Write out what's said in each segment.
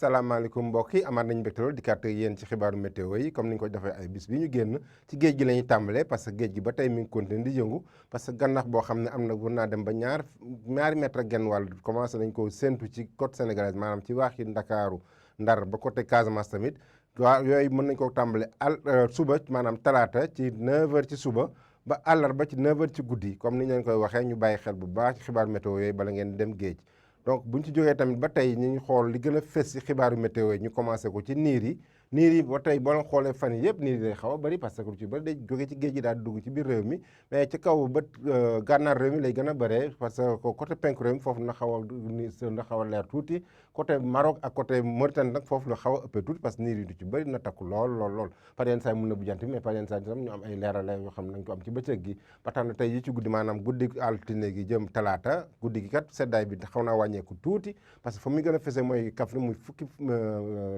asalaamaaleykum mbokk yi amaat nañu mbégte lool dikkaat ak yéen ci xibaaru météo yi comme ni ñu ko defee ay bis bi ñu génn ci géej gi la ñuy tàmbalee parce que géej gi ba tey mi ngi continué di yëngu parce que gannax boo xam ne am na war naa dem ba ñaari mètre ak genn wàll commencé nañ ko séntu ci côte sénégalaise maanaam ci waaxi Ndakaaru Ndar ba côté Casamance tamit waaw yooyu mën nañ ko tàmbale suba maanaam talaata ci 9h ci suba ba àllarba ci 9h ci guddi comme ni ñu leen koy waxee ñu bàyyi xel bu baax ci xibaaru météo yooyu bala ngeen dem géej. donc bu ñu ci jógee tamit ba tey ñu ngi xool li gën a fës ci xibaaru météo yi ñu commencé ko ci niir yi ba tey boo leen xoolee fan yi yëpp niir yi day xaw a bëri parce que lu ci bëri day jóge ci géej gi daal di dugg ci biir réew mi mais ci kaw ba gànnaar réew mi lay gën a bëree parce que côté penku réew mi foofu na xaw a leer tuuti côté Maroc ak côté Mauritanie nag foofu la xaw a ëppee tuuti parce que niir yi du ci bëri na takku lool par yenn saa yi mun na bu jant bi mais par yenn saa yi tam ñu am ay leerale yoo xam ne nañ ko am ci bëccëg gi ba tax na tey yi ci guddi maanaam guddi altine gi jëm talaata guddi gi kat seddaay bi xaw naa wàññeeku tuuti parce que fa muy gën a fese mooy Kaffrine muy fukki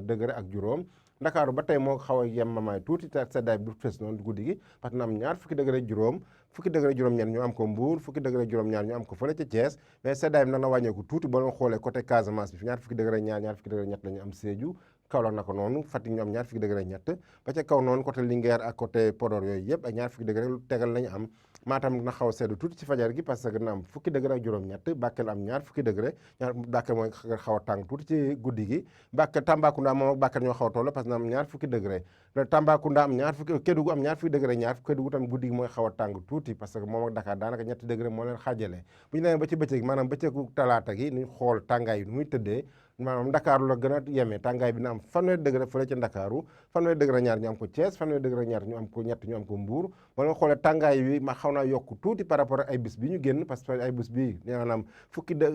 degré ak juróom Ndakaaru ba tey moo xaw a yemamaay tuuti te seddaay bi du fes noonu guddi gi parce que na am ñaar fukki degré juróom fukki degré juróom-ñeent ñu am ko Mbour fukki degré juróom-ñaar ñu am ko fële ca Thiès mais seddaay bi nag na wàññeeku tuuti boo leen xoolee côté Casamance bi fi ñaar fukki degré ñaar fukki degré ñett la ñu am Sédhiou Kaolack na ko noonu Fatick ñu am ñaar fukki degré ñett ba ca kaw noonu côté Linguère ak côté Podor yooyu yëpp ak ñaar fukki degré lu tegal lañu am Matam na xaw a seddu tuuti ci fajar gi parce que na am fukki degré ak juróom-ñett Bakel am ñaar fukki degré Bakel mooy xaw a tàng tuuti ci guddi gi Bakel Tambacounda moom ak Bakel ñoo xaw a toll parce que na am ñaar fukki degré Tambacounda am ñaar fukki Kédougou am ñaar fukki degré Kédougou tam guddi gi mooy xaw a tàng tuuti parce que moom ak Dakar daanaka ñetti degré moo leen xaajale bu ñu demee ba ci bëccëg maanaam bëccëgu talaata gi ñu xool tàngaay yi nu muy tëddee maanaam Ndakaaru la gën a yemee tàngaay bi na am fanweeri degré fële ca Ndakaaru fanweeri degré ñaar ñu am ko Thiès fanweeri degré ñaar ñu am ko ñett ñu am ko Mbour ba nga xoolee tàngaay bi ma xaw naa yokku tuuti par rapport ak ay bis bi ñu génn parce que ay bis bi maanaam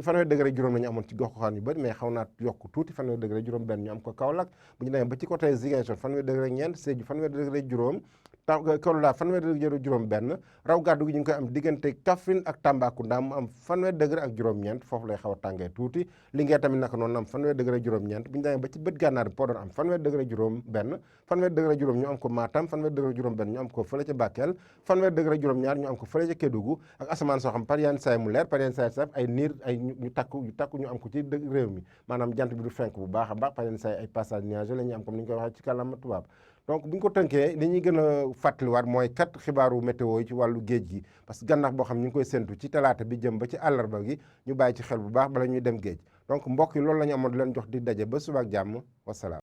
fanweeri degré juróom la ñu amoon ci gox-goxaan yu bëri mais xaw naa yokku tuuti fanweeri degré juróom benn ñu am ko Kaolack bu ñu demee ba ci côté Ziguinchor fanweeri degré ñeent Sédhiou fanweeri degré juróom Kolda fanweeri degré juróom benn raw gàddu gi ñu ngi koy am diggante Kaffrine ak Tambacounda mu am fanweeri degré ak juróom-ñeent foofu lay xaw a tàngee tuuti Linguère tamit naka noonu am fanweeri degré juróom-ñeent bu ñu demee ba ci bët gànnaar bi Podor am fanweeri degré juróom benn fanweeri degré juróom ñu am ko Matam fanweeri degré juróom benn ñu am ko fële ca Bakel fanweeri degré juróom ñaar ñu am ko fële ca Kédougou ak asamaan soo xam par yenn saay mu leer par yenn saay sax ay niir ay ñu takku ñu am ko ci réew mi maanaam jant bi du fenk bu baax a baax par yenn saay ay passage nuageux la ñuy am comme ni ñu koy waxee ci kàllaama tubaab donc bu ñu ko tënkee li ñuy gën a fàttaliwaat mooy kat xibaaru météo yi ci wàllu géej gi parce que gannax boo xam ñu ngi koy séntu ci talaata bi jëm ba ci àllarba gi ñu bàyyi ci xel bu baax bala ñuy dem géej donc mbokk yi loolu la ñu amoon di leen jox di daje ba suba ak jàmm wasalaam